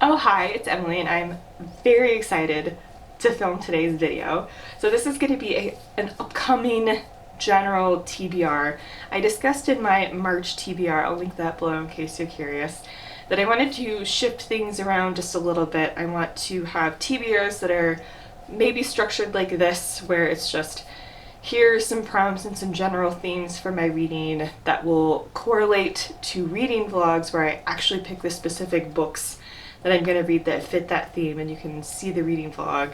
Oh hi, it's Emily and I'm very excited to film today's video. So this is going to be an upcoming general TBR. I discussed in my March TBR, I'll link that below in case you're curious, that I wanted to shift things around just a little bit. I want to have TBRs that are maybe structured like this, where it's just here's some prompts and some general themes for my reading that will correlate to reading vlogs where I actually pick the specific books that I'm going to read that fit that theme and you can see the reading vlog.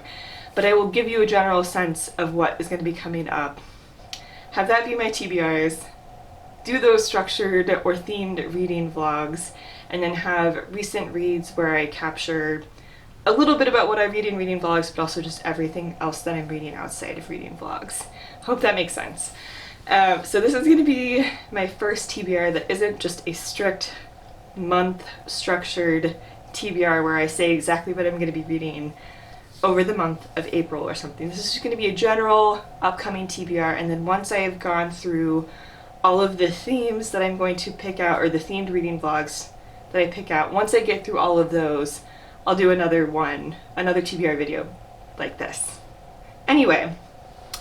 But I will give you a general sense of what is going to be coming up. Have that be my TBRs, do those structured or themed reading vlogs, and then have recent reads where I capture a little bit about what I read in reading vlogs, but also just everything else that I'm reading outside of reading vlogs. Hope that makes sense. So this is going to be my first TBR that isn't just a strict month structured TBR where I say exactly what I'm going to be reading over the month of April or something. This is just going to be a general upcoming TBR, and then once I have gone through all of the themes that I'm going to pick out, or the themed reading vlogs that I pick out, once I get through all of those, I'll do another TBR video like this. Anyway,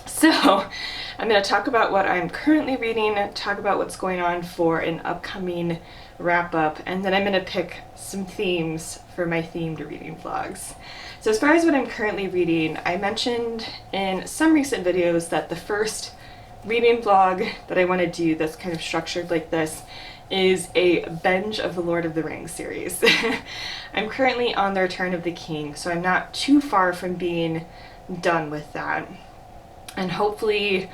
so I'm going to talk about what I'm currently reading, talk about what's going on for an upcoming wrap up, and then I'm going to pick some themes for my themed reading vlogs. So as far as what I'm currently reading, I mentioned in some recent videos that the first reading vlog that I want to do that's kind of structured like this is a binge of the Lord of the Rings series. I'm currently on the Return of the King, so I'm not too far from being done with that. And hopefully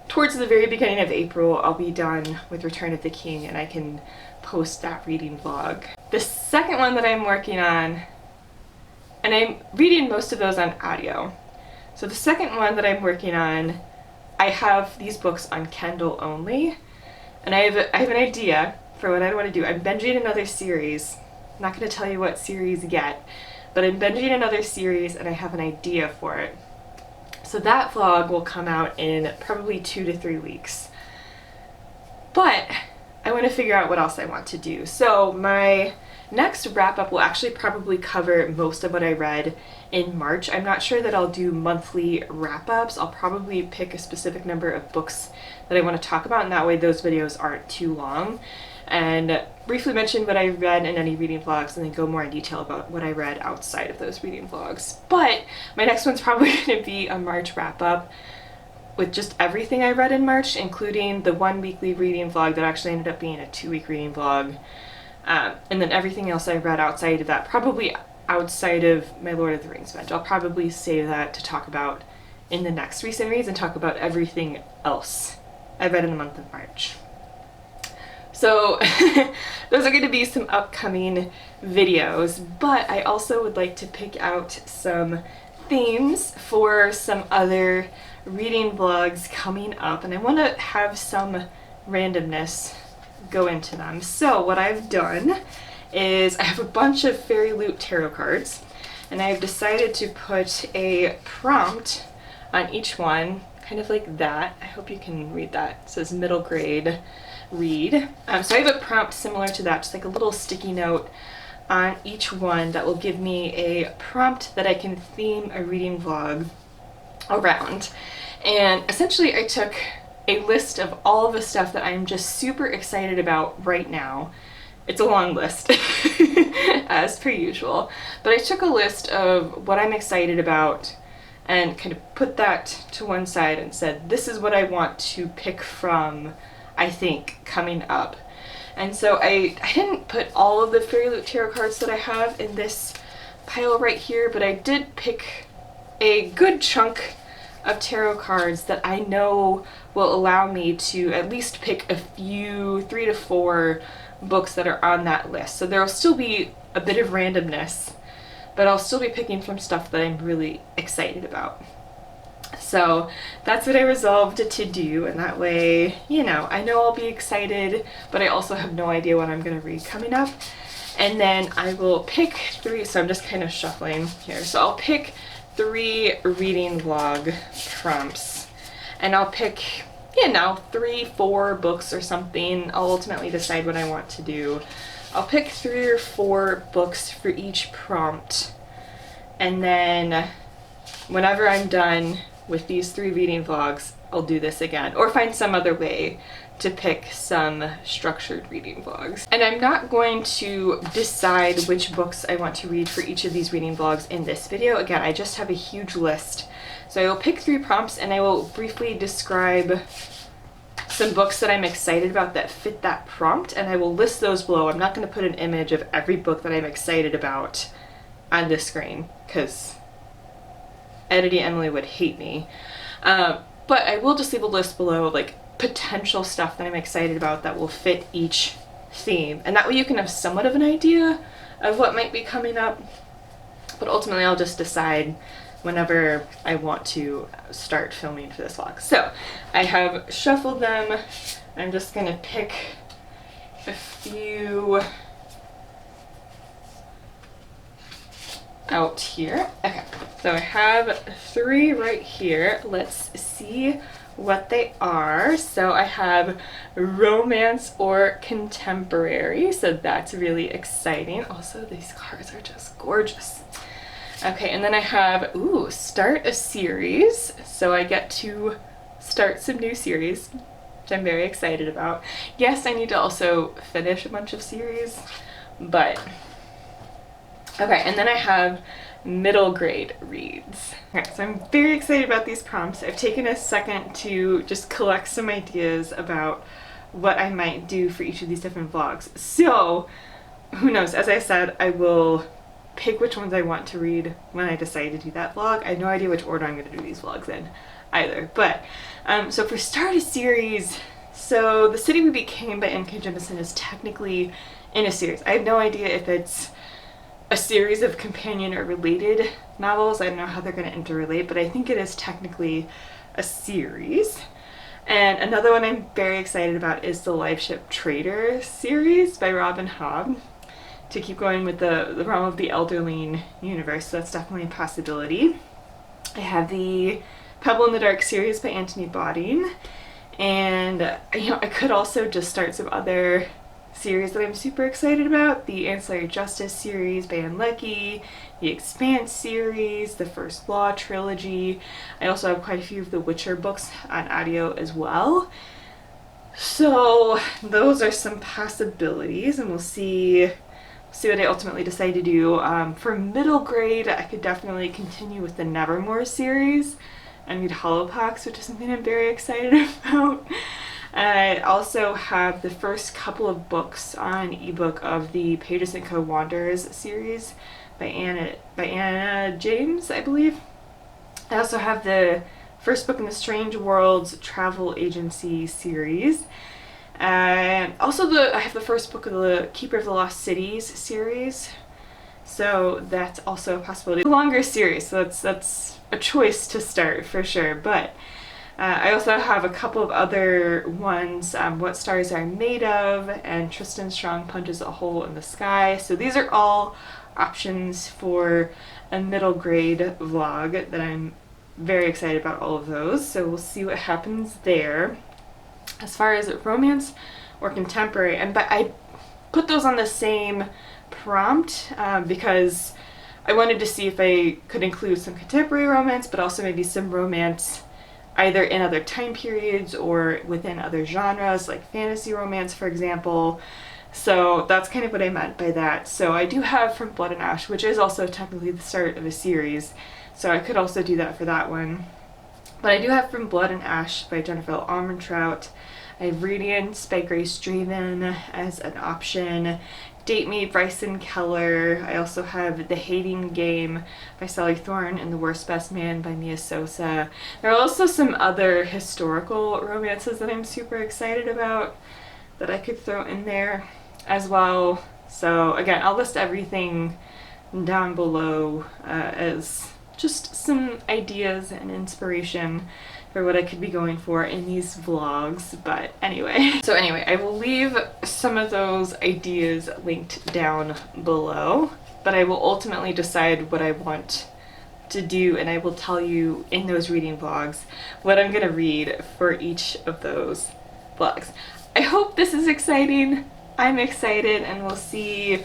towards the very beginning of April, I'll be done with Return of the King and I can post that reading vlog. The second one that I'm working on, and I'm reading most of those on audio. So the second one that I'm working on, I have these books on Kindle only, and I have an idea for what I want to do. I'm binging another series. I'm not going to tell you what series yet, but I'm binging another series and I have an idea for it. So that vlog will come out in probably 2 to 3 weeks. But I want to figure out what else I want to do. So my next wrap up will actually probably cover most of what I read in March. I'm not sure that I'll do monthly wrap ups. I'll probably pick a specific number of books that I want to talk about, and that way those videos aren't too long. And briefly mention what I read in any reading vlogs and then go more in detail about what I read outside of those reading vlogs. But my next one's probably going to be a March wrap up with just everything I read in March, including the 1 weekly reading vlog that actually ended up being a 2-week reading vlog. And then everything else I read outside of that, probably outside of my Lord of the Rings binge. I'll probably save that to talk about in the next recent reads and talk about everything else I read in the month of March. So those are going to be some upcoming videos, but I also would like to pick out some themes for some other reading vlogs coming up, and I want to have some randomness go into them. So what I've done is I have a bunch of Fairyloot tarot cards, and I've decided to put a prompt on each one, kind of like that. I hope you can read that. It says middle grade read. So I have a prompt similar to that, just like a little sticky note on each one that will give me a prompt that I can theme a reading vlog around. And essentially I took a list of all of the stuff that I'm just super excited about right now. It's a long list, as per usual, but I took a list of what I'm excited about and kind of put that to one side and said, this is what I want to pick from, I think, coming up. And so I didn't put all of the Fairyloot tarot cards that I have in this pile right here, but I did pick a good chunk of tarot cards that I know will allow me to at least pick a few, 3 to 4 books that are on that list. So there will still be a bit of randomness, but I'll still be picking from stuff that I'm really excited about. So that's what I resolved to do, and that way, you know I'll be excited, but I also have no idea what I'm going to read coming up. And then I will pick 3, so I'm just kind of shuffling here. So I'll pick 3 reading vlog prompts, and I'll pick, 3, 4 books or something. I'll ultimately decide what I want to do. I'll pick 3 or 4 books for each prompt, and then whenever I'm done with these 3 reading vlogs, I'll do this again, or find some other way to pick some structured reading vlogs. And I'm not going to decide which books I want to read for each of these reading vlogs in this video. Again, I just have a huge list. So I will pick 3 prompts and I will briefly describe some books that I'm excited about that fit that prompt, and I will list those below. I'm not going to put an image of every book that I'm excited about on the screen, because editing Emily would hate me. But I will just leave a list below, like potential stuff that I'm excited about that will fit each theme, and that way you can have somewhat of an idea of what might be coming up. But ultimately I'll just decide whenever I want to start filming for this vlog. So I have shuffled them. I'm just gonna pick a few out here. Okay, so I have 3 right here. Let's see what they are. So I have romance or contemporary, so that's really exciting. Also, these cards are just gorgeous. Okay, and then I have, ooh, start a series. So I get to start some new series, which I'm very excited about. Yes, I need to also finish a bunch of series, but okay, and then I have middle grade reads. Okay, so I'm very excited about these prompts. I've taken a second to just collect some ideas about what I might do for each of these different vlogs. So, who knows, as I said, I will pick which ones I want to read when I decide to do that vlog. I have no idea which order I'm going to do these vlogs in either. But, so for start a series, so The City We Became by M.K. Jemisin is technically in a series. I have no idea if it's a series of companion or related novels. I don't know how they're going to interrelate, but I think it is technically a series. And another one I'm very excited about is the Liveship Traders series by Robin Hobb, to keep going with the realm of the Elderling universe, so that's definitely a possibility. I have the Pebble in the Dark series by Anthony Bodding, and I could also just start some other series that I'm super excited about. The Ancillary Justice series by Anne Leckie, the Expanse series, the First Law trilogy. I also have quite a few of the Witcher books on audio as well. So those are some possibilities, and we'll see what I ultimately decide to do. For middle grade, I could definitely continue with the Nevermoor series and read Hollowpox, which is something I'm very excited about. I also have the first couple of books on ebook of the Pages & Co. Wanderers series by Anna James, I believe. I also have the first book in the Strange Worlds Travel Agency series. And also I have the first book of the Keeper of the Lost Cities series. So that's also a possibility. It's a longer series, so that's a choice to start for sure. But I also have a couple of other ones, What Stars Are Made Of, and Tristan Strong Punches a Hole in the Sky. So these are all options for a middle grade vlog that I'm very excited about, all of those. So we'll see what happens there. As far as romance or contemporary, but I put those on the same prompt because I wanted to see if I could include some contemporary romance, but also maybe some romance either in other time periods or within other genres, like fantasy romance, for example. So that's kind of what I meant by that. So I do have From Blood and Ash, which is also technically the start of a series, so I could also do that for that one. But I do have From Blood and Ash by Jennifer L. Armentrout. I have Radiance by Grace Draven as an option. Date Me, Bryson Keller. I also have The Hating Game by Sally Thorne and The Worst Best Man by Mia Sosa. There are also some other historical romances that I'm super excited about that I could throw in there as well. So again, I'll list everything down below as just some ideas and inspiration for what I could be going for in these vlogs. But anyway, I will leave some of those ideas linked down below, but I will ultimately decide what I want to do, and I will tell you in those reading vlogs what I'm gonna read for each of those vlogs. I hope this is exciting. I'm excited, and we'll see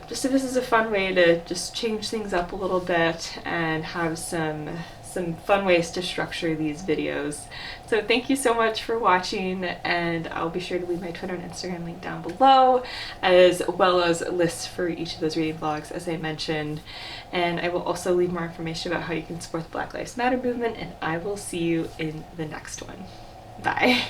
just if this is a fun way to just change things up a little bit and have some fun ways to structure these videos. So thank you so much for watching, and I'll be sure to leave my Twitter and Instagram link down below, as well as lists for each of those reading vlogs as I mentioned. And I will also leave more information about how you can support the Black Lives Matter movement, and I will see you in the next one. Bye.